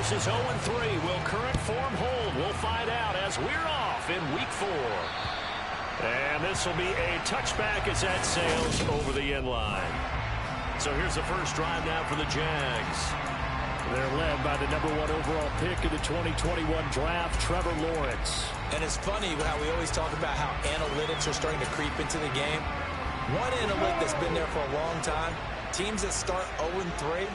This is 0-3. Will current form hold? We'll find out as we're off in Week 4. And this will be a touchback as that sails over the end line. So here's the first drive now for the Jags. They're led by the #1 overall pick of the 2021 draft, Trevor Lawrence. And it's funny how we always talk about how analytics are starting to creep into the game. One analytic that's been there for a long time, teams that start 0-3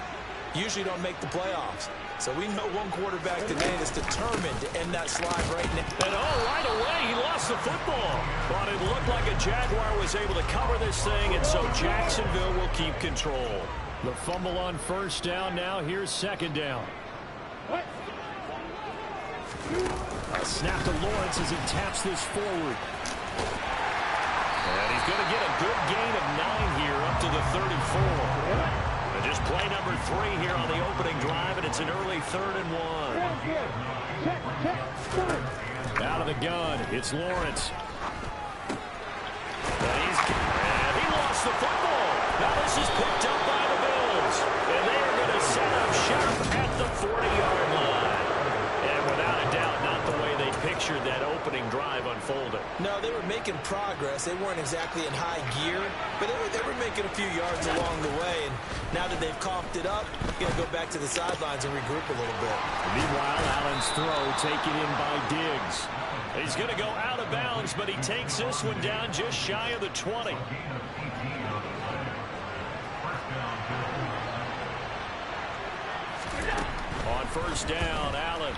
usually don't make the playoffs. So we know one quarterback today that's determined to end that slide right now. And right away, he lost the football. But it looked like a Jaguar was able to cover this thing, and so Jacksonville will keep control. The fumble on first down now. Here's second down. A snap to Lawrence as he taps this forward. And he's going to get a good gain of 9 here up to the 34. And just play number 3 here on the opening drive, and it's an early 3rd and 1. Out of the gun, it's Lawrence. And he lost the football. Now this is picked up by the Bills. And they are going to set up shop at the 40-yard line. And without a doubt, not the way they pictured that opening drive unfolding. No, they were making progress. They weren't exactly in high gear, but they were making a few yards along the way. And now that they've coughed it up, they're going to go back to the sidelines and regroup a little bit. Meanwhile, Allen's throw taken in by Diggs. He's going to go out of bounds, but he takes this one down just shy of the 20. On first down, Allen.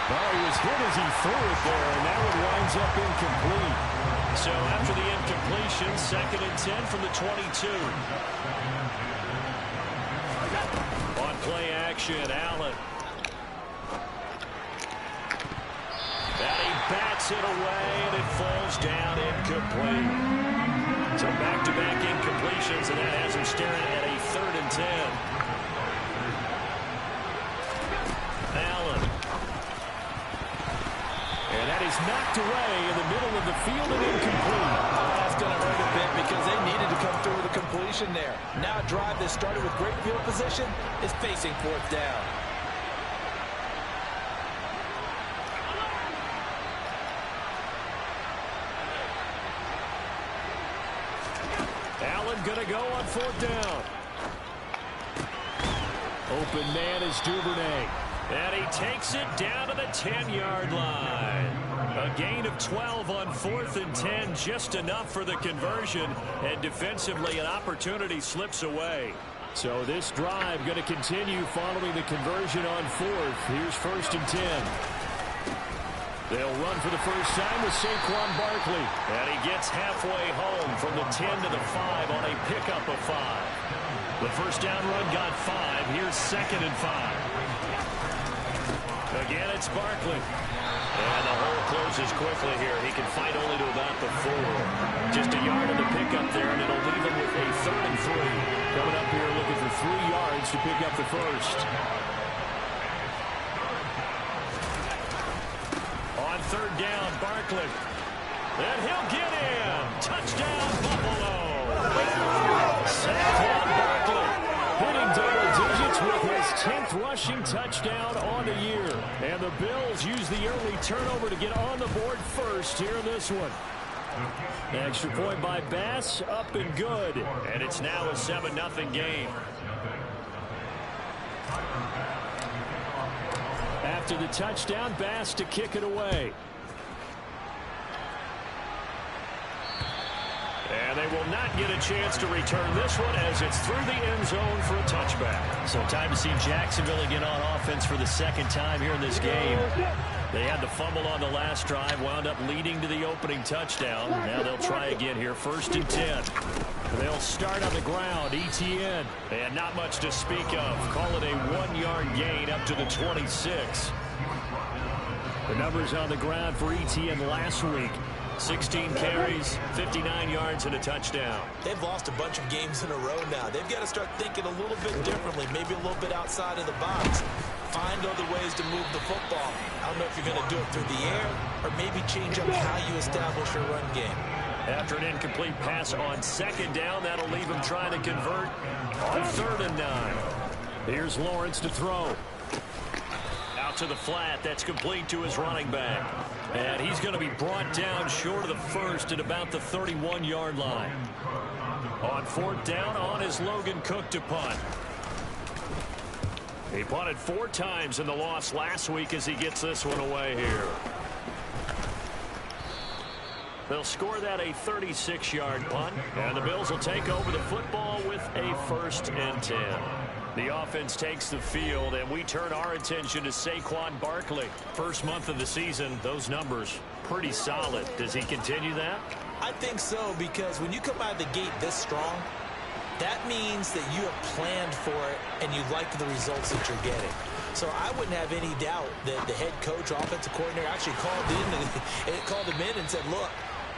Well, he was hit as he threw it there, and that one winds up incomplete. So after the incompletion, 2nd and 10 from the 22. On play action, Allen. And he bats it away, and it falls down incomplete. So back-to-back incompletions, and that has him staring at a 3rd and 10. Allen. And that is knocked away in the middle of the field and incomplete. That's going to hurt a bit because they needed to come through with a completion there. Now a drive that started with great field position is facing 4th down. Allen going to go on 4th down. Open man is Duvernay. And he takes it down to the 10-yard line. A gain of 12 on 4th and 10, just enough for the conversion. And defensively, an opportunity slips away. So this drive going to continue following the conversion on 4th. Here's 1st and 10. They'll run for the first time with Saquon Barkley. And he gets halfway home from the 10 to the 5 on a pickup of 5. The first down run got 5. Here's 2nd and 5. Again, it's Barkley. And the hole closes quickly here. He can fight only to about the 4. Just a yard of the pickup there, and it'll leave him with a 3rd and 3. Coming up here looking for 3 yards to pick up the first. On 3rd down, Barkley. And he'll get in. Touchdown, Buffalo. Saquon Barkley hitting double digits with his 10th rushing touchdown on the year. And the Bills use the early turnover to get on the board first here in this one. Extra point by Bass, up and good. And it's now a 7-0 game. After the touchdown, Bass to kick it away. And they will not get a chance to return this one as it's through the end zone for a touchback. So time to see Jacksonville again on offense for the 2nd time here in this game. They had the fumble on the last drive, wound up leading to the opening touchdown. Now they'll try again here, 1st and 10. They'll start on the ground, ETN. And not much to speak of. Call it a 1-yard gain up to the 26. The numbers on the ground for ETN last week. 16 carries, 59 yards, and a touchdown. They've lost a bunch of games in a row now. They've got to start thinking a little bit differently, maybe a little bit outside of the box. Find other ways to move the football. I don't know if you're going to do it through the air or maybe change up how you establish your run game. After an incomplete pass on 2nd down, that'll leave him trying to convert on 3rd and 9. Here's Lawrence to throw. out to the flat. That's complete to his running back. And he's going to be brought down short of the first at about the 31-yard line. On fourth down, on is Logan Cook to punt. He punted 4 times in the loss last week as he gets this one away here. They'll score that a 36-yard punt, and the Bills will take over the football with a 1st and 10. The offense takes the field, and we turn our attention to Saquon Barkley. First month of the season, those numbers pretty solid. Does he continue that? I think so, because when you come out of the gate this strong, that means that you have planned for it and you like the results that you're getting. So I wouldn't have any doubt that the head coach, offensive coordinator, actually called him in and said, look,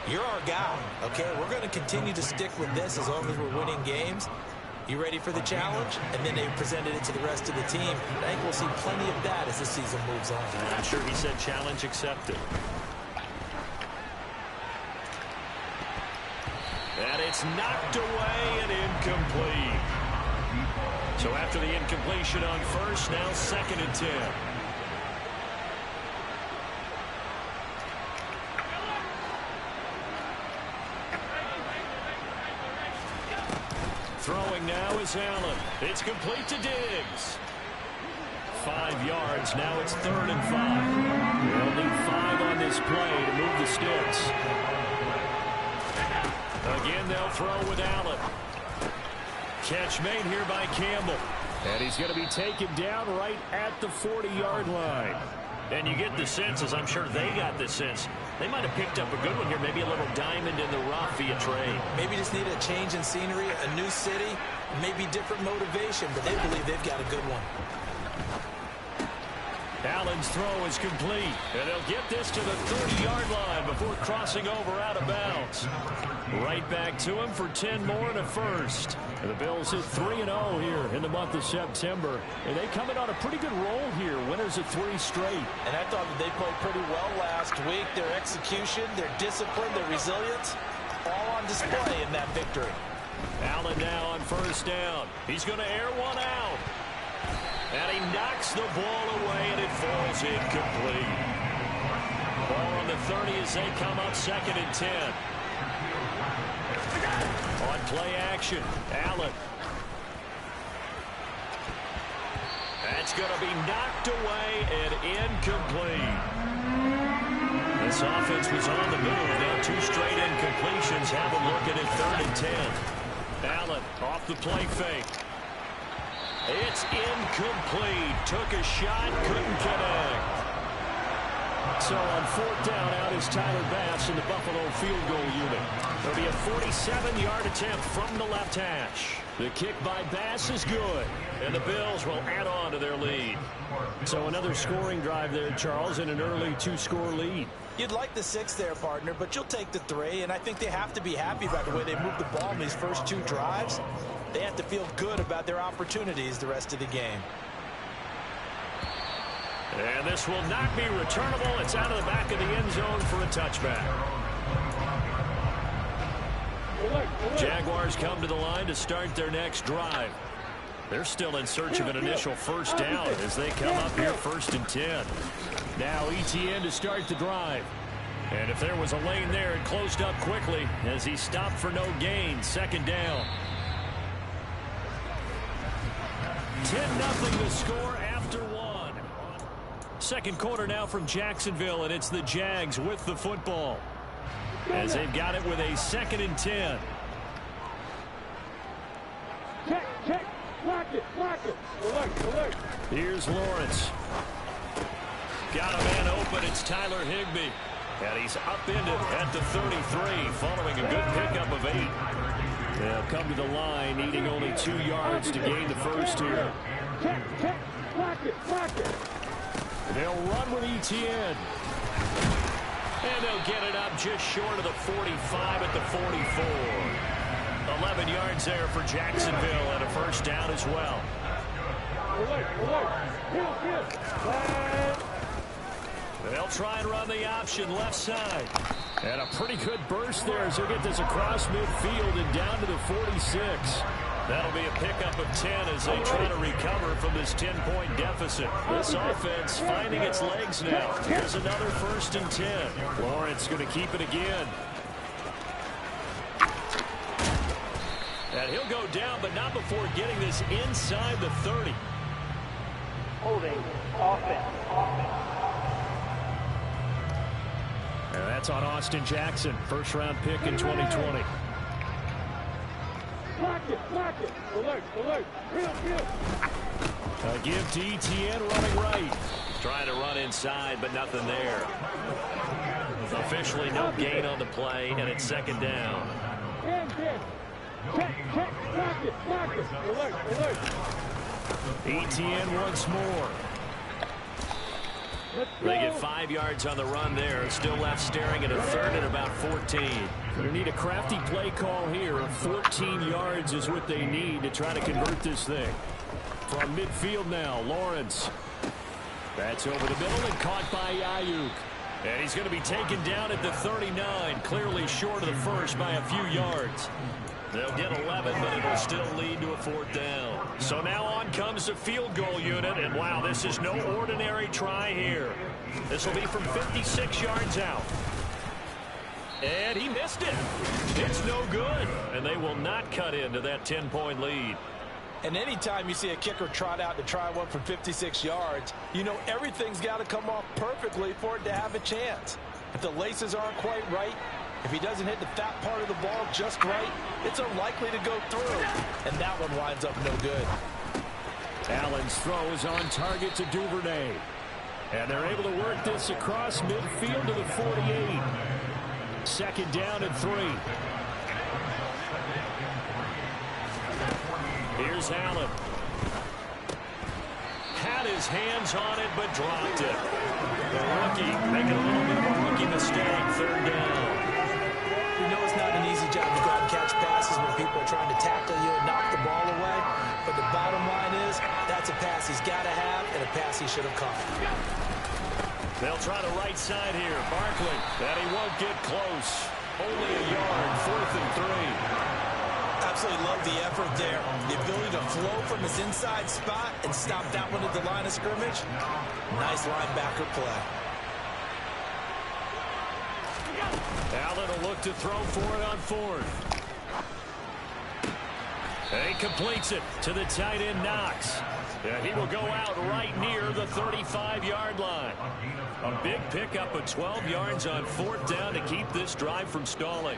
you're our guy, okay? We're going to continue to stick with this as long as we're winning games. You ready for the challenge? And then they presented it to the rest of the team. I think we'll see plenty of that as the season moves on. I'm sure he said challenge accepted. And it's knocked away and incomplete. So after the incompletion on first, now 2nd and 10. Throwing now is Allen. It's complete to Diggs. 5 yards. Now it's 3rd and 5. They'll need 5 on this play to move the sticks. Again, they'll throw with Allen. Catch made here by Campbell. And he's going to be taken down right at the 40-yard line. And you get the sense, as I'm sure they got the sense, they might have picked up a good one here, maybe a little diamond in the rough via trade. Maybe just need a change in scenery, a new city, maybe different motivation, but they believe they've got a good one. Allen's throw is complete, and they'll get this to the 30-yard line before crossing over out of bounds. Right back to him for 10 more and a first. And the Bills hit 3-0 here in the month of September, and they come in on a pretty good roll here, winners of 3 straight. And I thought that they played pretty well last week. Their execution, their discipline, their resilience, all on display in that victory. Allen now on first down. He's going to air one out. And he knocks the ball away, and it falls incomplete. Ball on the 30 as they come up 2nd and 10. On play action, Allen. That's going to be knocked away and incomplete. This offense was on the move. Now 2 straight incompletions have them looking at 3rd and 10. Allen off the play fake. It's incomplete. Took a shot, couldn't connect. So on 4th down, out is Tyler Bass in the Buffalo field goal unit. There'll be a 47-yard attempt from the left hash. The kick by Bass is good, and the Bills will add on to their lead. So another scoring drive there, Charles, and an early 2-score lead. You'd like the 6 there, partner, but you'll take the 3, and I think they have to be happy about the way they moved the ball in these first 2 drives. They have to feel good about their opportunities the rest of the game. And this will not be returnable. It's out of the back of the end zone for a touchback. Jaguars come to the line to start their next drive. They're still in search of an initial first down as they come up here 1st and 10. Now ETN to start the drive. And if there was a lane there, it closed up quickly as he stopped for no gain. 2nd down. 10-0 to score after 1. Second quarter now from Jacksonville, and it's the Jags with the football as they've got it with a 2nd and 10. Check, block it. Select. Here's Lawrence. Got a man open. It's Tyler Higbee. And he's upended at the 33 following a good pickup of 8. They'll come to the line needing only 2 yards to gain the first here. Check, block it. They'll run with ETN. And they'll get it up just short of the 45 at the 44. 11 yards there for Jacksonville and a first down as well. They'll try and run the option left side. And a pretty good burst there as he'll get this across midfield and down to the 46. That'll be a pickup of 10 as they try to recover from this 10-point deficit. This offense finding its legs now. Here's another 1st and 10. Lawrence going to keep it again. And he'll go down, but not before getting this inside the 30. Holding offense. And that's on Austin Jackson, first-round pick in 2020. Block it. Alert. Field. A give to Etienne running right. Trying to run inside, but nothing there. Officially no gain on the play, and it's 2nd down. 10. Check. Block it. Alert. Etienne once more. They get 5 yards on the run there. Still left staring at a 3rd and about 14. They need a crafty play call here. 14 yards is what they need to try to convert this thing. From midfield now, Lawrence. That's over the middle and caught by Ayuk. And he's going to be taken down at the 39, clearly short of the first by a few yards. They'll get 11, but it'll still lead to a 4th down. So now on comes the field goal unit, and wow, this is no ordinary try here. This will be from 56 yards out. And he missed it. It's no good, and they will not cut into that 10-point lead. And anytime you see a kicker trot out to try one from 56 yards, you know everything's got to come off perfectly for it to have a chance. If the laces aren't quite right, if he doesn't hit the fat part of the ball just right, it's unlikely to go through. And that one winds up no good. Allen's throw is on target to Duvernay. And they're able to work this across midfield to the 48. 2nd down and 3. Here's Allen. Had his hands on it, but dropped it. The rookie making a little bit of a rookie mistake. 3rd down. You know it's not an easy job to go out and catch passes when people are trying to tackle you and knock the ball away. But the bottom line is, that's a pass he's got to have and a pass he should have caught. They'll try the right side here. Barkley. And he won't get close. Only a yard. 4th and 3. Absolutely love the effort there. The ability to flow from his inside spot and stop that one at the line of scrimmage. Nice linebacker play. Allen will look to throw for it on 4th. And he completes it to the tight end Knox. And he will go out right near the 35-yard line. A big pickup of 12 yards on 4th down to keep this drive from stalling.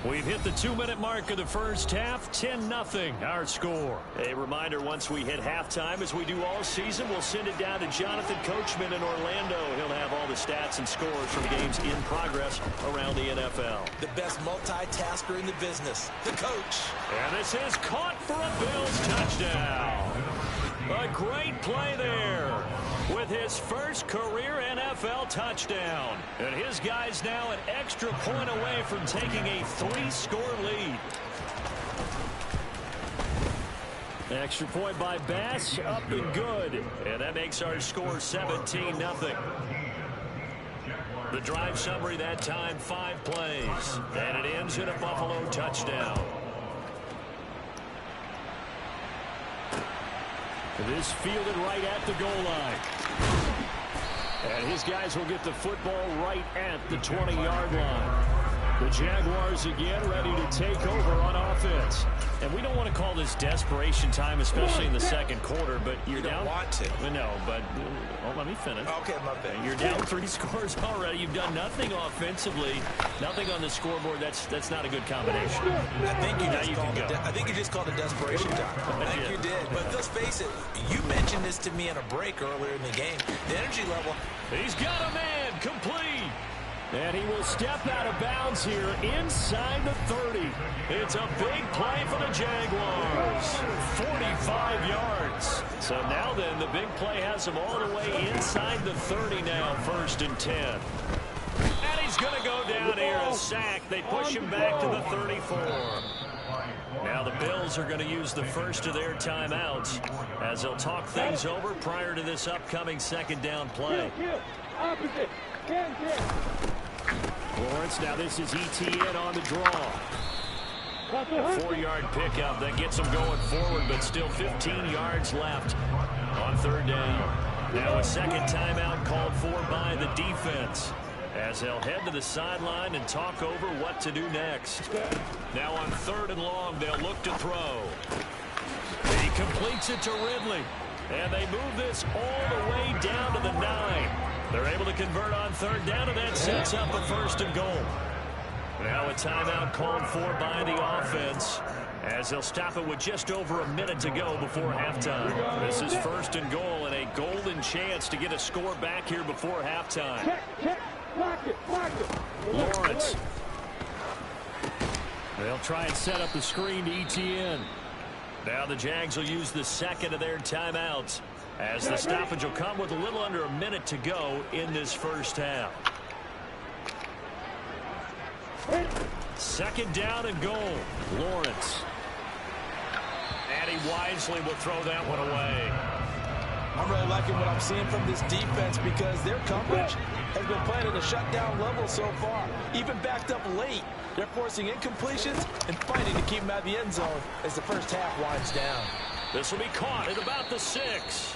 We've hit the 2-minute mark of the first half, 10-0 our score. A reminder, once we hit halftime, as we do all season, we'll send it down to Jonathan Coachman in Orlando. He'll have all the stats and scores from games in progress around the NFL. The best multitasker in the business, the coach. And this is caught for a Bills touchdown. A great play there with his first career NFL touchdown. And his guys now an extra point away from taking a 3-score lead. Extra point by Bass, up and good. And that makes our score 17-0. The drive summary that time, 5 plays. And it ends in a Buffalo touchdown. This fielded right at the goal line. And his guys will get the football right at the 20-yard line. The Jaguars again ready to take over on offense. And we don't want to call this desperation time, especially in the second quarter, but you're down. You don't want to. No, but let me finish. Okay, my bad. You're down 3 scores already. You've done nothing offensively, nothing on the scoreboard. That's not a good combination. I think you just called it desperation time. I think you did. But let's face it, you mentioned this to me in a break earlier in the game. The energy level. He's got a man complete. And he will step out of bounds here inside the 30. It's a big play for the Jaguars. 45 yards. So now then, the big play has him all the way inside the 30 now, 1st and 10. And he's going to go down here, a sack. They push him back to the 34. Now the Bills are going to use the first of their timeouts as they'll talk things over prior to this upcoming 2nd down play. Opposite. 10. Lawrence, now this is Etienne on the draw. 4-yard pickup that gets them going forward, but still 15 yards left on third down. Now a second timeout called for by the defense, as they'll head to the sideline and talk over what to do next. Now on 3rd and long, they'll look to throw. He completes it to Ridley, and they move this all the way down to the 9. They're able to convert on 3rd down, and that sets up a 1st and goal. Now a timeout called for by the offense, as they'll stop it with just over a minute to go before halftime. This is 1st and goal, and a golden chance to get a score back here before halftime. Check. Block it. Lawrence. They'll try and set up the screen to ETN. Now the Jags will use the second of their timeouts, as the stoppage will come with a little under a minute to go in this first half. 2nd down and goal. Lawrence. And he wisely will throw that one away. I'm really liking what I'm seeing from this defense, because their coverage has been playing at a shutdown level so far. Even backed up late, they're forcing incompletions and fighting to keep them out of the end zone as the first half winds down. This will be caught at about the 6.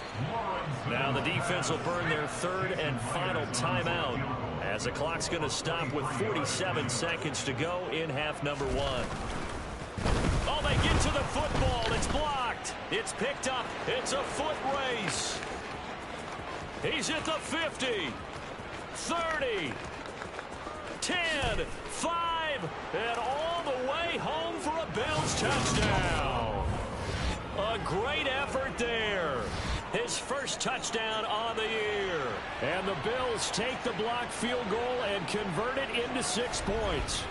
Now the defense will burn their 3rd and final timeout, as the clock's going to stop with 47 seconds to go in half number 1. Oh, they get to the football. It's blocked. It's picked up. It's a foot race. He's at the 50, 30, 10, 5, and all the way home for a Bills touchdown. A great effort there. His first touchdown on the year. And the Bills take the blocked field goal and convert it into 6 points.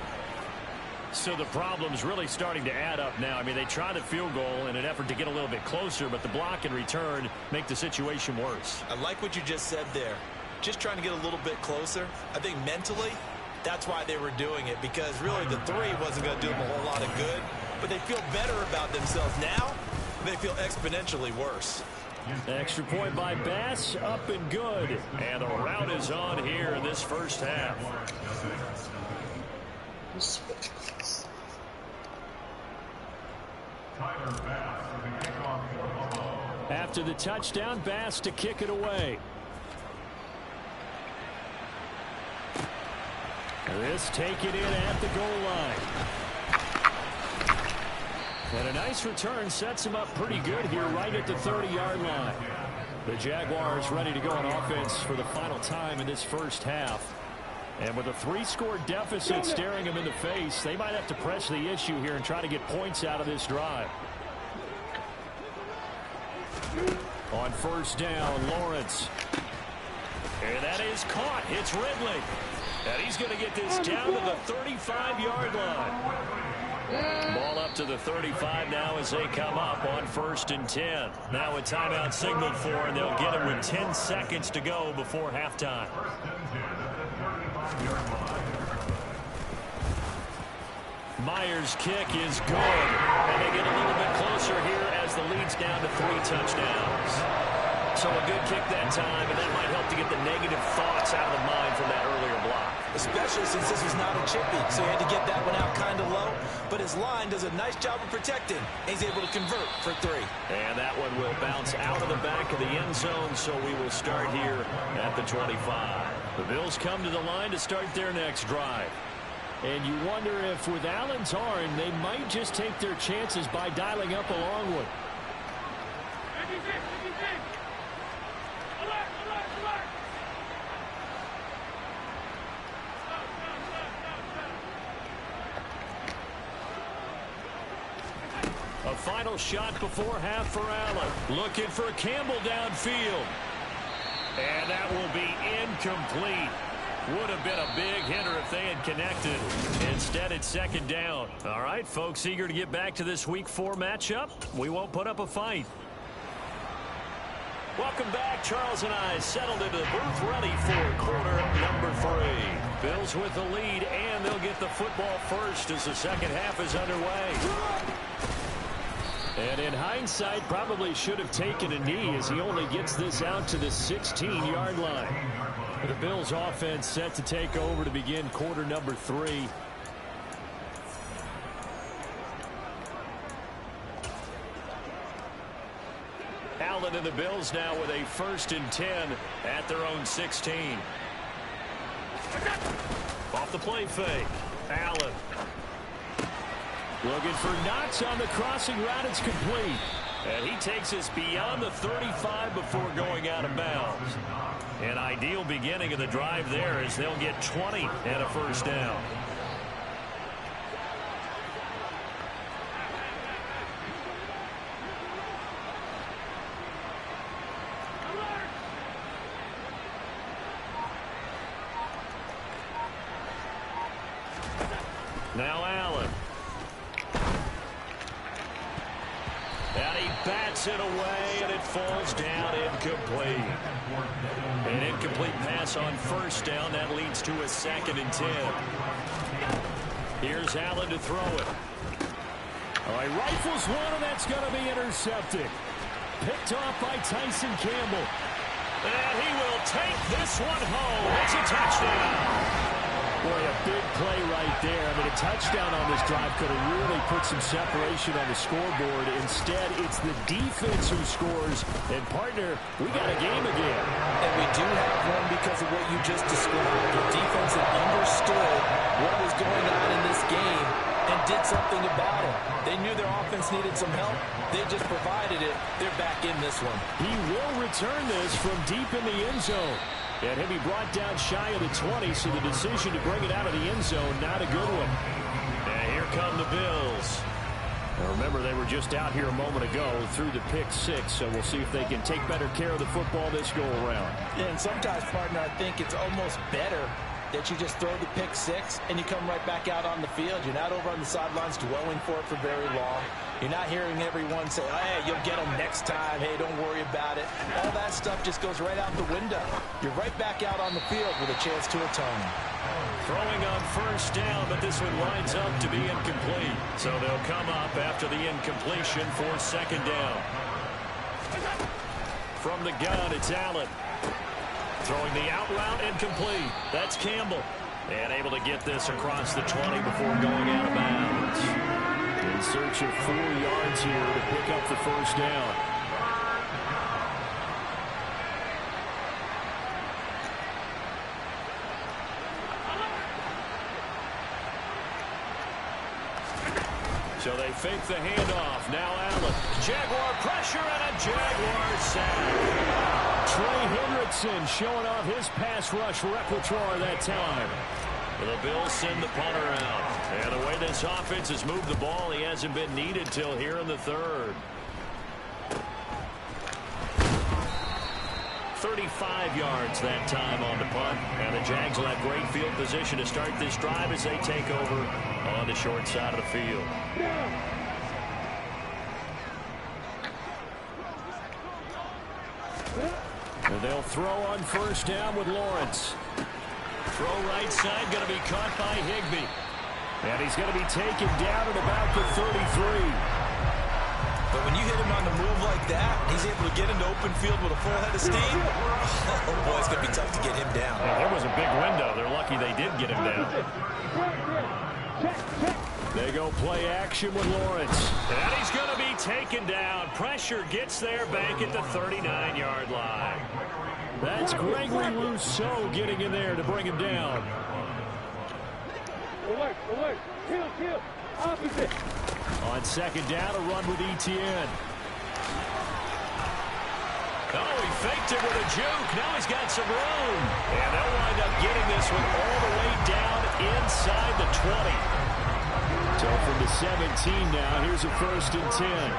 So the problem's really starting to add up now. I mean, they try the field goal in an effort to get a little bit closer, but the block and return make the situation worse. I like what you just said there. Just trying to get a little bit closer. I think mentally, that's why they were doing it, because really the 3 wasn't going to do them a whole lot of good, but they feel better about themselves now. They feel exponentially worse. Extra point by Bass, up and good. And the route is on here in this first half. After the touchdown, Bass to kick it away. This taken in at the goal line. And a nice return sets him up pretty good here right at the 30-yard line. The Jaguars ready to go on offense for the final time in this first half. And with a 3-score deficit staring them in the face, they might have to press the issue here and try to get points out of this drive. On 1st down, Lawrence. And that is caught. It's Ridley. And he's going to get this down to the 35-yard line. Ball up to the 35 now as they come up on 1st and 10. Now a timeout signaled for, and they'll get it with 10 seconds to go before halftime. Myers' kick is good, and they get a little bit closer here as the lead's down to 3 touchdowns. So a good kick that time, and that might help to get the negative thoughts out of the mind from that earlier block. Especially since this was not a chippy, so he had to get that one out kind of low. But his line does a nice job of protecting. He's able to convert for 3. And that one will bounce out of the back of the end zone, so we will start here at the 25. The Bills come to the line to start their next drive. And you wonder if with Allen's arm, they might just take their chances by dialing up a long one. A final shot before half for Allen. Looking for Campbell downfield. And that will be incomplete. Would have been a big hitter if they had connected. Instead, it's 2nd down. All right, folks, eager to get back to this Week 4 matchup. We won't put up a fight. Welcome back. Charles and I settled into the booth ready for quarter number 3. Bills with the lead, and they'll get the football first as the second half is underway. And in hindsight, probably should have taken a knee as he only gets this out to the 16-yard line. The Bills offense set to take over to begin quarter number 3. And the Bills now with a 1st and 10 at their own 16. Off the play fake. Allen. Looking for Knox on the crossing route. It's complete. And he takes us beyond the 35 before going out of bounds. An ideal beginning of the drive there as they'll get 20 and a 1st down. Now Allen. And he bats it away, and it falls down incomplete. An incomplete pass on 1st down. That leads to a 2nd and 10. Here's Allen to throw it. All right, rifles one, and that's going to be intercepted. Picked off by Tyson Campbell. And he will take this one home. It's a touchdown. Boy, a big play right there. I mean, a touchdown on this drive could have really put some separation on the scoreboard. Instead, it's the defense who scores. And, partner, we got a game again. And we do have one because of what you just described. The defense had understood what was going on in this game and did something about it. They knew their offense needed some help. They just provided it. They're back in this one. He will return this from deep in the end zone. And he'll be brought down shy of the 20, so the decision to bring it out of the end zone, not a good one. And here come the Bills. Now remember, they were just out here a moment ago through the pick 6, so we'll see if they can take better care of the football this go-around. Yeah, and sometimes, partner, I think it's almost better that you just throw the pick 6 and you come right back out on the field. You're not over on the sidelines dwelling for it for very long. You're not hearing everyone say, oh, hey, you'll get them next time. Hey, don't worry about it. All that stuff just goes right out the window. You're right back out on the field with a chance to atone. Throwing on 1st down, but this one lines up to be incomplete. So they'll come up after the incompletion for 2nd down. From the gun, it's Allen. Throwing the out route, incomplete. That's Campbell. And able to get this across the 20 before going out of bounds. In search of 4 yards here to pick up the 1st down. So they fake the handoff. Now Allen. Jaguar pressure and a Jaguar sack. Trey Hendrickson showing off his pass rush repertoire that time. The Bills send the punter out. And the way this offense has moved the ball, he hasn't been needed till here in the 3rd. 35 yards that time on the punt. And the Jags will have great field position to start this drive as they take over on the short side of the field. And they'll throw on 1st down with Lawrence. Throw right side, going to be caught by Higbee. And he's going to be taken down at about the 33. But when you hit him on the move like that, he's able to get into open field with a full head of steam. Oh, boy, it's going to be tough to get him down. Yeah, there was a big window. They're lucky they did get him down. They go play action with Lawrence. And he's going to be taken down. Pressure gets there back at the 39-yard line. That's Gregory Rousseau getting in there to bring him down. Alert, kill, opposite. On 2nd down, a run with Etienne. Oh, he faked it with a juke. Now he's got some room. And they'll wind up getting this one all the way down inside the 20. So from the 17 now, here's a 1st and 10.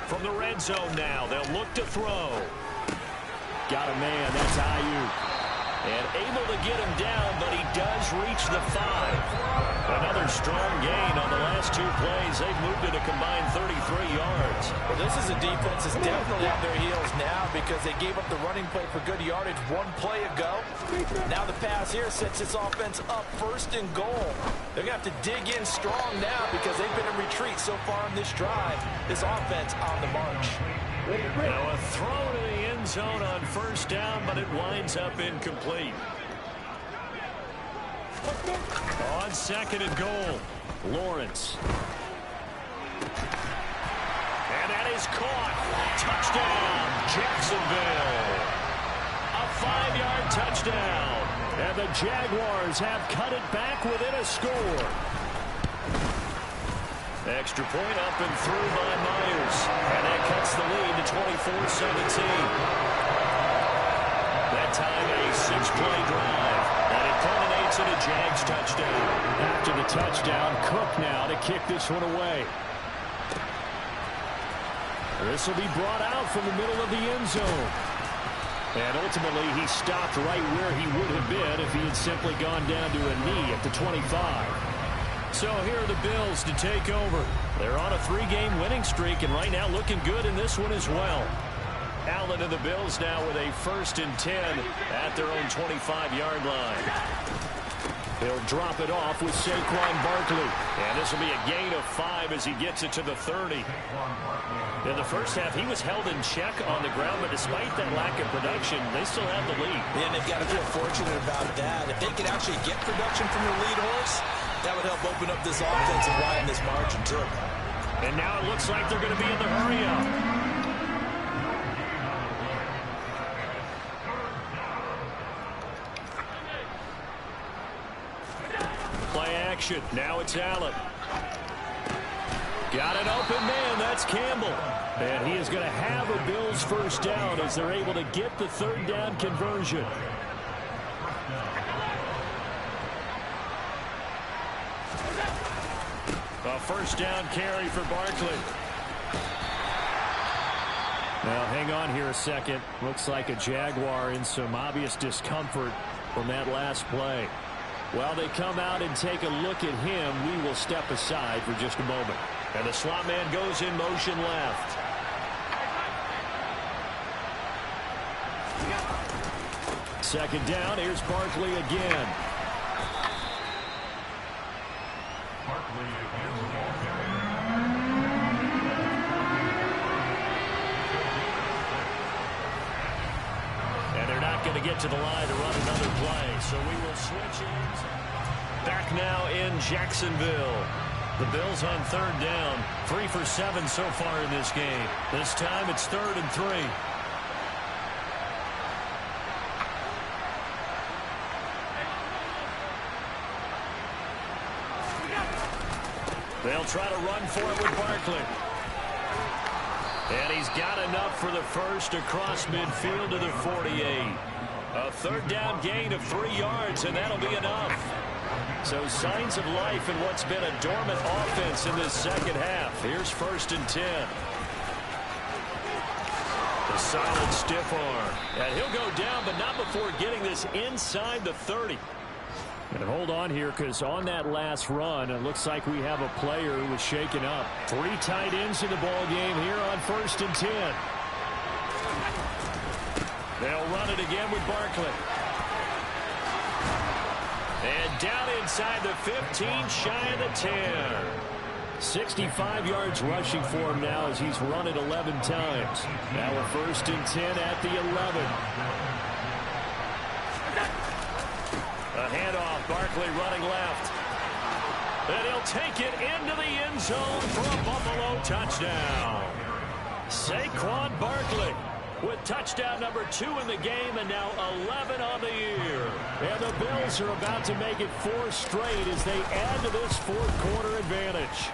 From the red zone now, they'll look to throw. Got a man, that's Ayuk. And able to get him down, but he does reach the 5. Another strong gain on the last 2 plays. They've moved it a combined 33 yards. Well, this is a defense that's definitely on their heels now because they gave up the running play for good yardage 1 play ago. Now the pass here sets this offense up 1st and goal. They're going to have to dig in strong now because they've been in retreat so far in this drive. This offense on the march. Now a throw to the end zone on 1st down, but it winds up incomplete. On second and goal, Lawrence. And that is caught. Touchdown, Jacksonville. A 5-yard touchdown. And the Jaguars have cut it back within a score. Extra point up and through by Myers. And that cuts the lead to 24-17. That time a 6-play drive. And it culminates in a Jags touchdown. After the touchdown, Cook now to kick this one away. This will be brought out from the middle of the end zone. And ultimately, he stopped right where he would have been if he had simply gone down to a knee at the 25. So here are the Bills to take over. They're on a 3-game winning streak, and right now looking good in this one as well. Allen and the Bills now with a 1st and 10 at their own 25-yard line. He'll drop it off with Saquon Barkley. And this will be a gain of 5 as he gets it to the 30. In the first half, he was held in check on the ground, but despite that lack of production, they still have the lead. Yeah, and they've got to feel fortunate about that. If they could actually get production from their lead horse, that would help open up this offense and widen this margin, too. And now it looks like they're going to be in the hurry-up. Play action. Now it's Allen. Got an open man. That's Campbell. And he is going to have a Bills first down as they're able to get the 3rd down conversion. A 1st down carry for Barkley. Now hang on here a second. Looks like a Jaguar in some obvious discomfort from that last play. While they come out and take a look at him, we will step aside for just a moment. And the slot man goes in motion left. Second down, here's Barkley again. And they're not going to get to the line to run another play, so we will switch in. Back now in Jacksonville. The Bills on 3rd down. 3 for 7 so far in this game. This time it's 3rd and 3. They'll try to run for it with Barkley. And he's got enough for the first across midfield to the 48. A 3rd down gain of 3 yards, and that'll be enough. So signs of life in what's been a dormant offense in this second half. Here's 1st and 10. The solid stiff arm. And he'll go down, but not before getting this inside the 30. And hold on here, because on that last run, it looks like we have a player who was shaken up. 3 tight ends in the ball game here on 1st and 10. They'll run it again with Barkley. And down inside the 15, shy of the 10. 65 yards rushing for him now as he's run it 11 times. Now we're 1st and 10 at the 11. A handoff, Barkley running left. And he'll take it into the end zone for a Buffalo touchdown. Saquon Barkley with touchdown number 2 in the game, and now 11 on the year. And the Bills are about to make it 4 straight as they add to this 4th quarter advantage.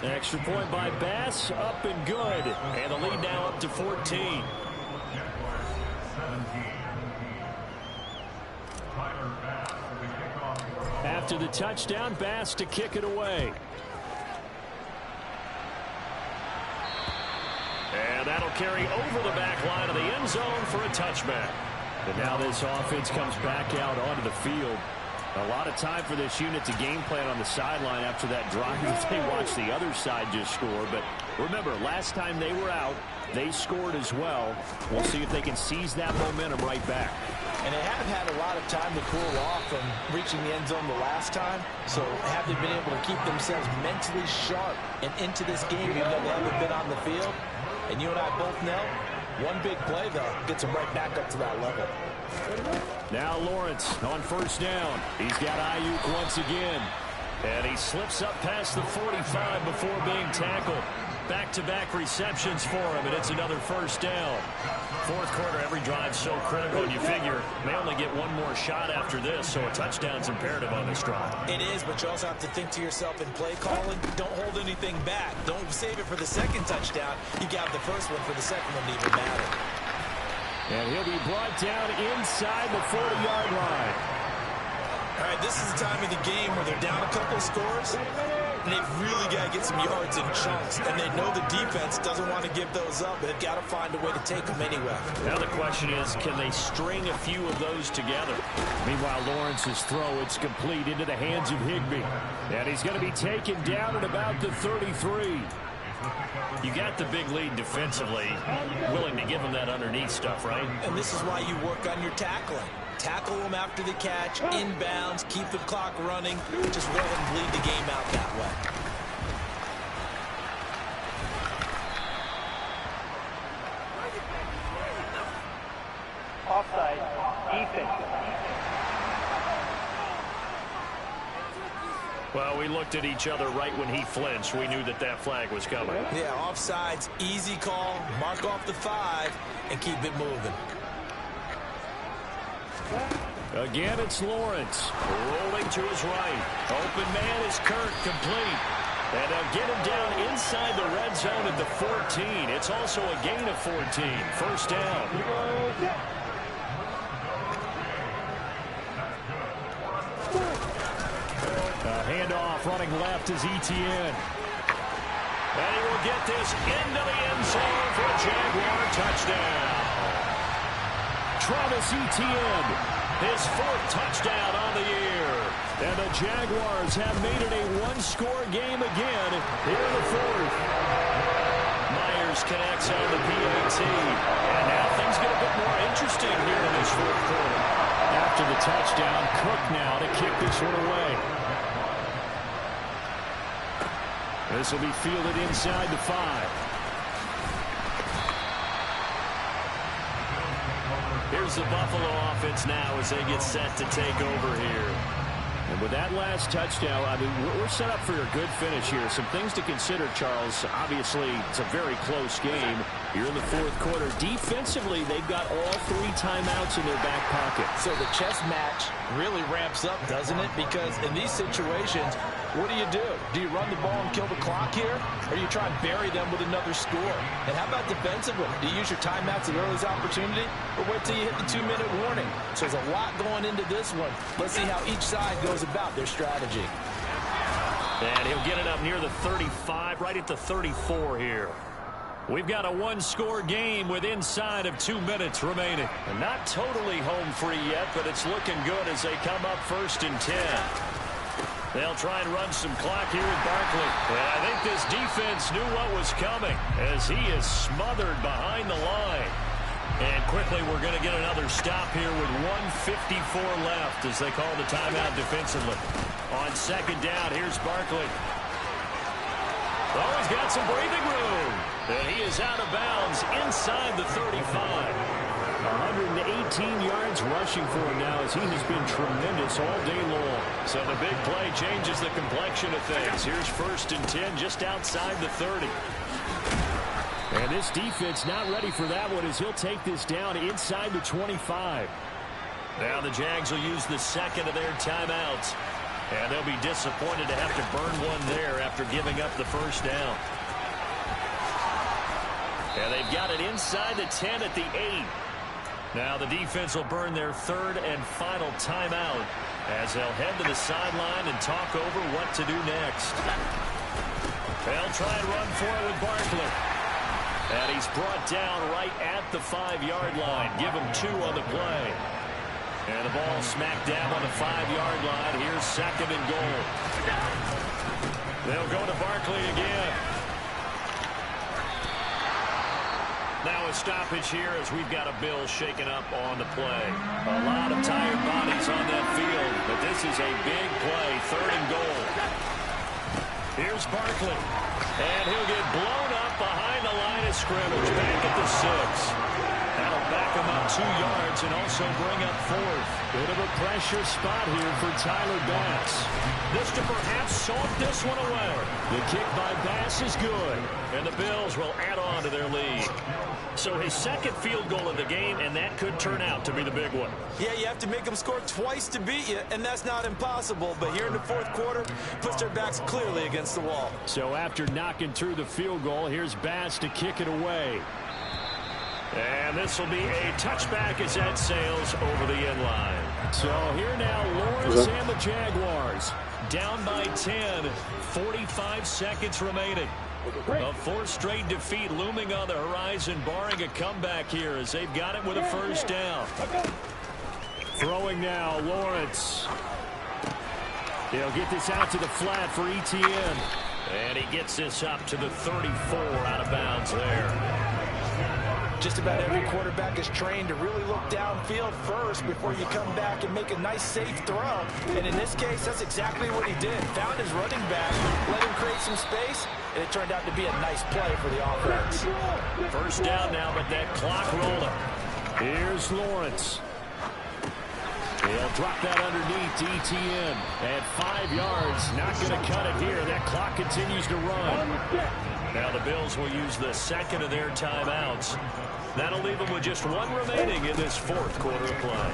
Extra point by Bass, up and good. And the lead now up to 14. After the touchdown, Bass to kick it away. And that'll carry over the back line of the end zone for a touchback. And now this offense comes back out onto the field. A lot of time for this unit to game plan on the sideline after that drive that they watched the other side just score. But remember, last time they were out, they scored as well. We'll see if they can seize that momentum right back. And they haven't had a lot of time to cool off from reaching the end zone the last time. So have they been able to keep themselves mentally sharp and into this game even though they haven't been on the field? And you and I both know, one big play, though, gets them right back up to that level. Now Lawrence on first down. He's got Ayuk once again. And he slips up past the 45 before being tackled. Back-to-back receptions for him, and it's another first down. Fourth quarter, every drive's so critical, and you figure may only get one more shot after this, so a touchdown's imperative on this drive. It is, but you also have to think to yourself in play calling, don't hold anything back. Don't save it for the second touchdown. You got the first one for the second one to even matter. And he'll be brought down inside the 40-yard line. All right, this is the time of the game where they're down a couple of scores, and they've really got to get some yards in chunks, and they know the defense doesn't want to give those up, but they've got to find a way to take them anyway. Now the question is, can they string a few of those together? Meanwhile, Lawrence's throw, it's complete into the hands of Higbee. And he's going to be taken down at about the 33. You got the big lead defensively, willing to give him that underneath stuff, right? And this is why you work on your tackling. Tackle them after the catch, inbounds, keep the clock running. Just let them bleed the game out that way. Offside, defense. Well, we looked at each other right when he flinched. We knew that that flag was coming. Yeah, offsides, easy call, mark off the 5, and keep it moving. Again, it's Lawrence rolling to his right. Open man is Kirk, complete. And they'll get him down inside the red zone at the 14. It's also a gain of 14. First down. Handoff running left is Etienne. And he will get this into the end zone for a Jaguar touchdown. Travis Etienne, his 4th touchdown on the year. And the Jaguars have made it a one-score game again here in the 4th. Myers connects on the PAT. And now things get a bit more interesting here in this 4th quarter. After the touchdown, Cook now to kick this one away. This will be fielded inside the 5. Here's the Buffalo offense now as they get set to take over here. And with that last touchdown, I mean, we're set up for a good finish here. Some things to consider, Charles. Obviously, it's a very close game here in the 4th quarter. Defensively, they've got all 3 timeouts in their back pocket. So the chess match really ramps up, doesn't it? Because in these situations, what do? Do you run the ball and kill the clock here? Or do you try and bury them with another score? And how about defensively? Do you use your timeouts at earliest opportunity? Or wait till you hit the 2-minute warning? So there's a lot going into this one. Let's see how each side goes about their strategy. And he'll get it up near the 35, right at the 34 here. We've got a one-score game with inside of 2 minutes remaining. And not totally home free yet, but it's looking good as they come up 1st and 10. They'll try and run some clock here with Barkley. And I think this defense knew what was coming as he is smothered behind the line. And quickly we're going to get another stop here with 1:54 left as they call the timeout defensively. On 2nd down, here's Barkley. Oh, he's got some breathing room. And he is out of bounds inside the 35. 118 yards rushing for him now as he has been tremendous all day long. So the big play changes the complexion of things. Here's 1st and 10 just outside the 30. And this defense not ready for that one as he'll take this down inside the 25. Now the Jags will use the 2nd of their timeouts. And they'll be disappointed to have to burn one there after giving up the 1st down. And they've got it inside the 10 at the 8. Now the defense will burn their 3rd and final timeout as they'll head to the sideline and talk over what to do next. They'll try and run for it with Barkley. And he's brought down right at the 5-yard line. Give him 2 on the play. And the ball smacked down on the 5-yard line. Here's 2nd and goal. They'll go to Barkley again. Now a stoppage here as we've got a Bill shaken up on the play. A lot of tired bodies on that field, but this is a big play, 3rd and goal. Here's Barkley, and he'll get blown up behind the line of scrimmage, back at the 6. That'll back him up 2 yards and also bring up 4th. Bit of a pressure spot here for Tyler Bass. This to perhaps salt this one away. The kick by Bass is good, and the Bills will add on to their lead. So his second field goal of the game, and that could turn out to be the big one. Yeah, you have to make them score twice to beat you, and that's not impossible. But here in the fourth quarter, puts their backs clearly against the wall. So after knocking through the field goal, here's Bass to kick it away. And this will be a touchback as that sails over the end line. So here now, Lawrence and the Jaguars down by 10, 45 seconds remaining. A 4th straight defeat looming on the horizon, barring a comeback here as they've got it with a first down. Throwing now, Lawrence. He'll get this out to the flat for ETN. And he gets this up to the 34 out of bounds there. Just about every quarterback is trained to really look downfield first before you come back and make a nice, safe throw. And in this case, that's exactly what he did. Found his running back, let him create some space, and it turned out to be a nice play for the offense. First down now, but that clock rolling. Here's Lawrence. He'll drop that underneath to ETN. At 5 yards, not going to cut it here. That clock continues to run. Now the Bills will use the second of their timeouts. That'll leave them with just 1 remaining in this fourth quarter of play.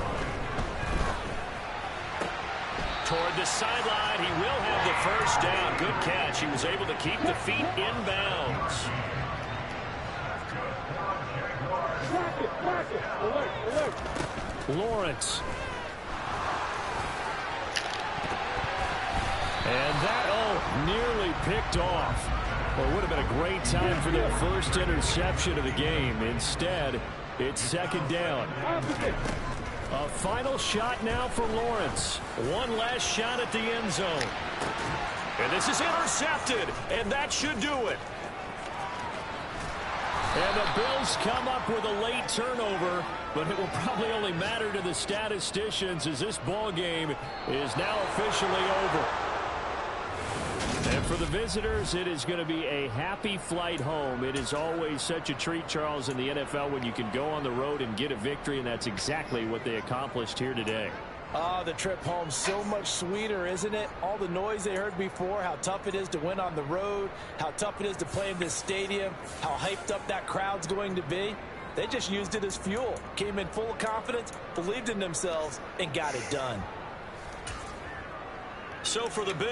Toward the sideline, he will have the first down. Good catch. He was able to keep the feet in bounds. Lawrence. And that, nearly picked off. Well, it would have been a great time for their first interception of the game. Instead, it's second down. A final shot now for Lawrence. One last shot at the end zone. And this is intercepted, and that should do it. And the Bills come up with a late turnover, but it will probably only matter to the statisticians as this ball game is now officially over. And for the visitors, it is going to be a happy flight home. It is always such a treat, Charles, in the NFL when you can go on the road and get a victory, and that's exactly what they accomplished here today. The trip home so much sweeter, isn't it? All the noise they heard before, how tough it is to win on the road, how tough it is to play in this stadium, how hyped up that crowd's going to be. They just used it as fuel, came in full of confidence, believed in themselves, and got it done. So for the Bills,